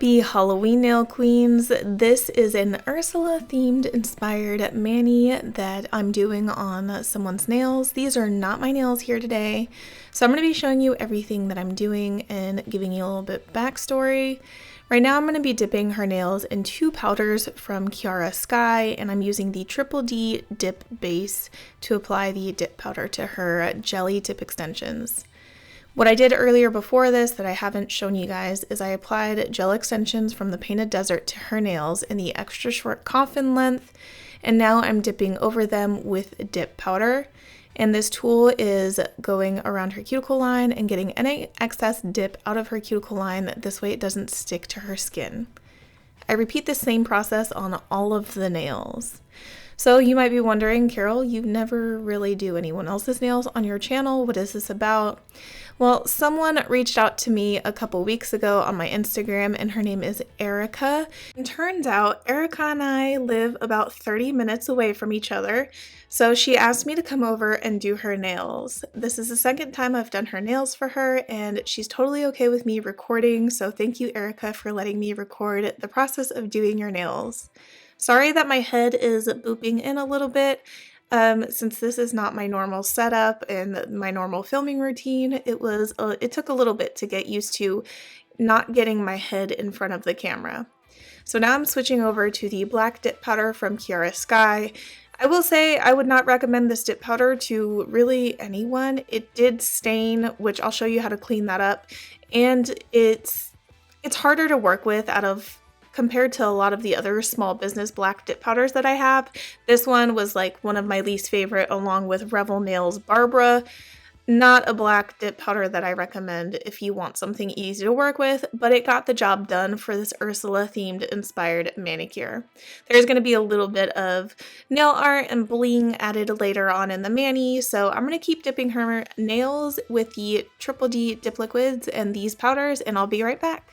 Happy Halloween nail queens. This is an Ursula themed inspired mani that I'm doing on someone's nails. These are not my nails here today. So I'm going to be showing you everything that I'm doing and giving you a little bit backstory. Right now I'm going to be dipping her nails in two powders from Kiara Sky, and I'm using the Triple D dip base to apply the dip powder to her jelly tip extensions. What I did earlier before this that I haven't shown you guys is I applied gel extensions from the Painted Desert to her nails in the extra short coffin length, and now I'm dipping over them with dip powder. And this tool is going around her cuticle line and getting any excess dip out of her cuticle line. This way it doesn't stick to her skin. I repeat the same process on all of the nails. So you might be wondering, Carol, you never really do anyone else's nails on your channel. What is this about? Well, someone reached out to me a couple weeks ago on my Instagram, and her name is Erica. And turns out Erica and I live about 30 minutes away from each other. So she asked me to come over and do her nails. This is the second time I've done her nails for her, and she's totally okay with me recording. So thank you, Erica, for letting me record the process of doing your nails. Sorry that my head is booping in a little bit. Since this is not my normal setup and my normal filming routine, it took a little bit to get used to not getting my head in front of the camera. So now I'm switching over to the black dip powder from Kiara Sky. I will say I would not recommend this dip powder to really anyone. It did stain, which I'll show you how to clean that up, and it's harder to work with compared to a lot of the other small business black dip powders that I have. This one was like one of my least favorite, along with Revel Nails Barbara. Not a black dip powder that I recommend if you want something easy to work with, but it got the job done for this Ursula themed inspired manicure. There's going to be a little bit of nail art and bling added later on in the mani, so I'm going to keep dipping her nails with the Triple D dip liquids and these powders, and I'll be right back.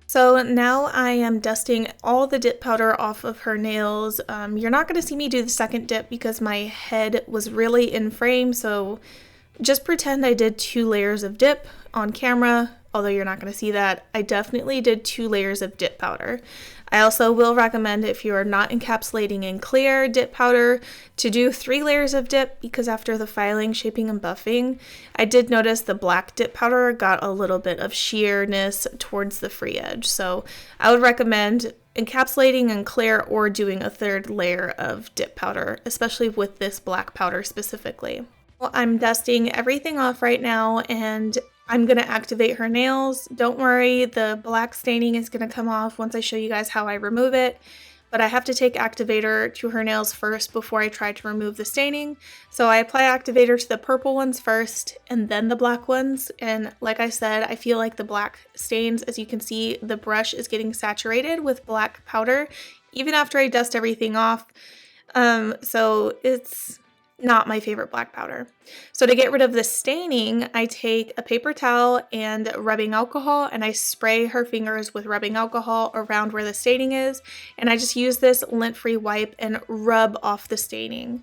So now I am dusting all the dip powder off of her nails. You're not going to see me do the second dip because my head was really in frame, so just pretend I did 2 layers of dip on camera, although you're not going to see that. I definitely did 2 layers of dip powder. I also will recommend, if you are not encapsulating in clear dip powder, to do 3 layers of dip, because after the filing, shaping, and buffing, I did notice the black dip powder got a little bit of sheerness towards the free edge. So I would recommend encapsulating in clear or doing a 3rd layer of dip powder, especially with this black powder specifically. Well, I'm dusting everything off right now, and I'm going to activate her nails. Don't worry, the black staining is going to come off once I show you guys how I remove it, but I have to take activator to her nails first before I try to remove the staining. So I apply activator to the purple ones first and then the black ones, and like I said, I feel like the black stains, as you can see, the brush is getting saturated with black powder even after I dust everything off. So it's not my favorite black powder. So to get rid of the staining, I take a paper towel and rubbing alcohol, and I spray her fingers with rubbing alcohol around where the staining is, and I just use this lint-free wipe and rub off the staining.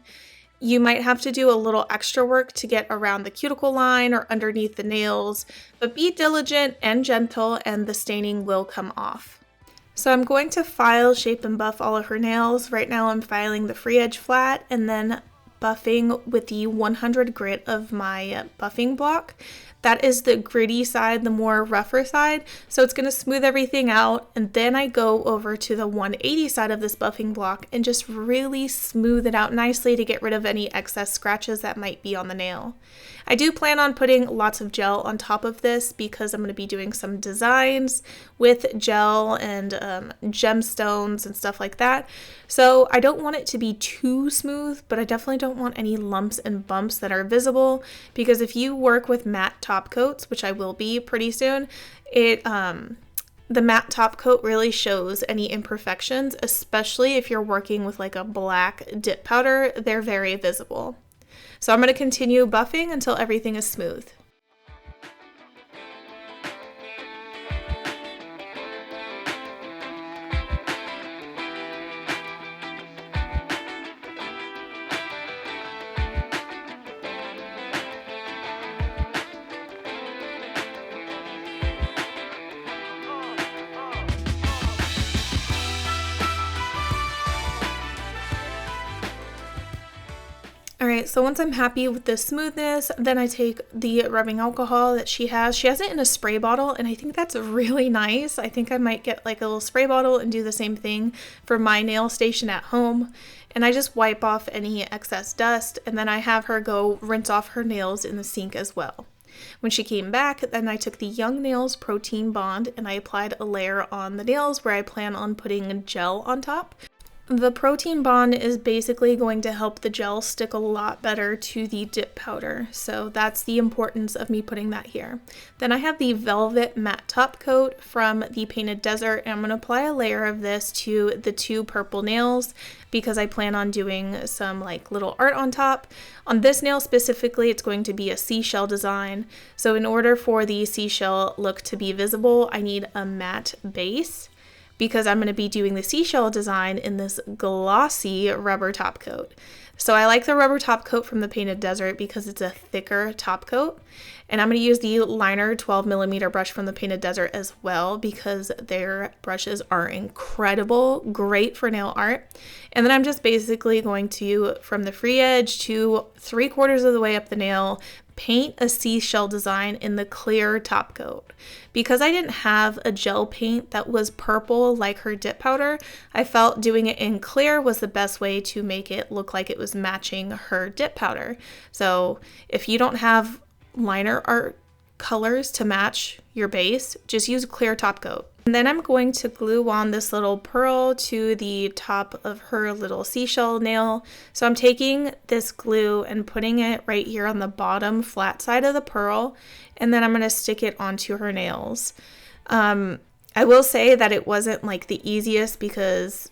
You might have to do a little extra work to get around the cuticle line or underneath the nails, but be diligent and gentle and the staining will come off. So I'm going to file, shape, and buff all of her nails. Right now I'm filing the free edge flat and then buffing with the 100 grit of my buffing block. That is the gritty side, the more rougher side. So it's going to smooth everything out. And then I go over to the 180 side of this buffing block and just really smooth it out nicely to get rid of any excess scratches that might be on the nail. I do plan on putting lots of gel on top of this because I'm going to be doing some designs with gel and gemstones and stuff like that. So I don't want it to be too smooth, but I definitely don't want any lumps and bumps that are visible, because if you work with matte top coats, which I will be pretty soon, the matte top coat really shows any imperfections, especially if you're working with like a black dip powder. They're very visible. So I'm going to continue buffing until everything is smooth. Alright, so once I'm happy with the smoothness, then I take the rubbing alcohol that she has. She has it in a spray bottle, and I think that's really nice. I think I might get like a little spray bottle and do the same thing for my nail station at home. And I just wipe off any excess dust, and then I have her go rinse off her nails in the sink as well. When she came back, then I took the Young Nails Protein Bond and I applied a layer on the nails where I plan on putting gel on top. The protein bond is basically going to help the gel stick a lot better to the dip powder, so that's the importance of me putting that here. Then I have the Velvet Matte Top Coat from the Painted Desert, and I'm going to apply a layer of this to the two purple nails because I plan on doing some like little art on top. On this nail specifically, it's going to be a seashell design, so in order for the seashell look to be visible, I need a matte base, because I'm going to be doing the seashell design in this glossy rubber top coat. So I like the rubber top coat from the Painted Desert because it's a thicker top coat. And I'm going to use the liner 12mm brush from the Painted Desert as well because their brushes are incredible, great for nail art. And then I'm just basically going to, from the free edge to 3/4 of the way up the nail, paint a seashell design in the clear top coat. Because I didn't have a gel paint that was purple like her dip powder, I felt doing it in clear was the best way to make it look like it was matching her dip powder. So if you don't have liner art colors to match your base, just use a clear top coat. And then I'm going to glue on this little pearl to the top of her little seashell nail. So I'm taking this glue and putting it right here on the bottom flat side of the pearl, and then I'm going to stick it onto her nails. I will say that it wasn't like the easiest because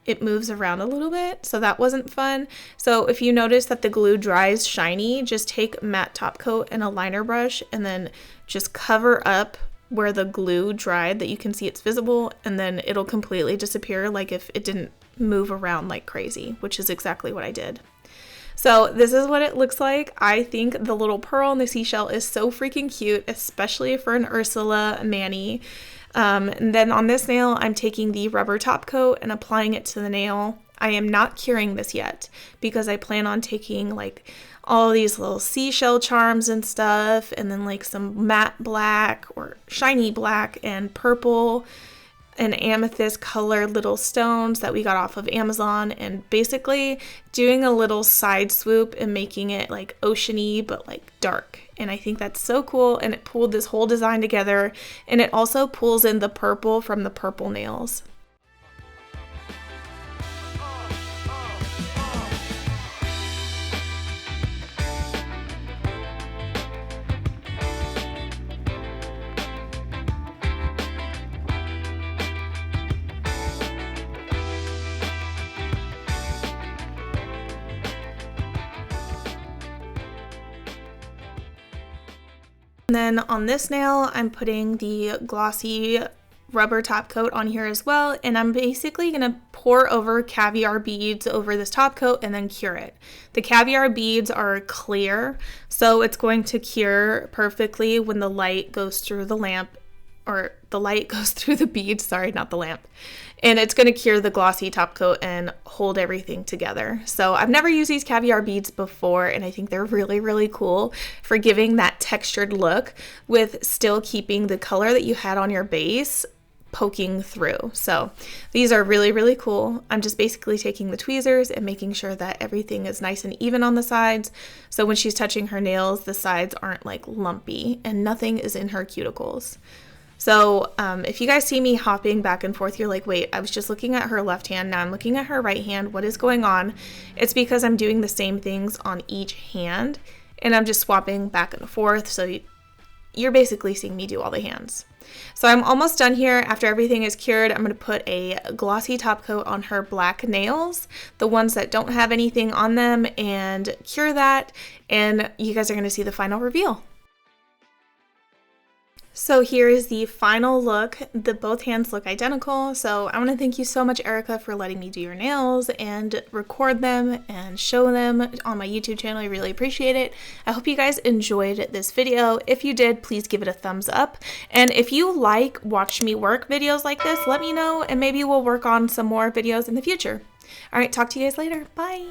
it moves around a little bit, so that wasn't fun. So if you notice that the glue dries shiny, just take matte top coat and a liner brush and then just cover up where the glue dried that you can see it's visible, and then it'll completely disappear like if it didn't move around like crazy, which is exactly what I did. So this is what it looks like. I think the little pearl and the seashell is so freaking cute, especially for an Ursula mani. And then on this nail, I'm taking the rubber top coat and applying it to the nail. I am not curing this yet because I plan on taking like all these little seashell charms and stuff, and then like some matte black or shiny black and purple and amethyst colored little stones that we got off of Amazon, and basically doing a little side swoop and making it like oceany but like dark. And I think that's so cool, and it pulled this whole design together, and it also pulls in the purple from the purple nails. And then on this nail, I'm putting the glossy rubber top coat on here as well, and I'm basically going to pour over caviar beads over this top coat and then cure it. The caviar beads are clear, so it's going to cure perfectly when the light goes through the lamp, or the light goes through the beads, sorry, not the lamp. and it's going to cure the glossy top coat and hold everything together. So I've never used these Caviar beads before, and I think they're really, really cool for giving that textured look with still keeping the color that you had on your base poking through. So these are really, really cool. I'm just basically taking the tweezers and making sure that everything is nice and even on the sides, so when she's touching her nails, the sides aren't like lumpy and nothing is in her cuticles. So if you guys see me hopping back and forth, you're like, wait, I was just looking at her left hand, now I'm looking at her right hand, what is going on? It's because I'm doing the same things on each hand, and I'm just swapping back and forth, so you're basically seeing me do all the hands. So I'm almost done here. After everything is cured, I'm going to put a glossy top coat on her black nails, the ones that don't have anything on them, and cure that, and you guys are going to see the final reveal. So here is the final look. Both hands look identical. So I want to thank you so much, Erica, for letting me do your nails and record them and show them on my YouTube channel. I really appreciate it. I hope you guys enjoyed this video. If you did, please give it a thumbs up. And if you like watch me work videos like this, let me know and maybe we'll work on some more videos in the future. All right, talk to you guys later. Bye.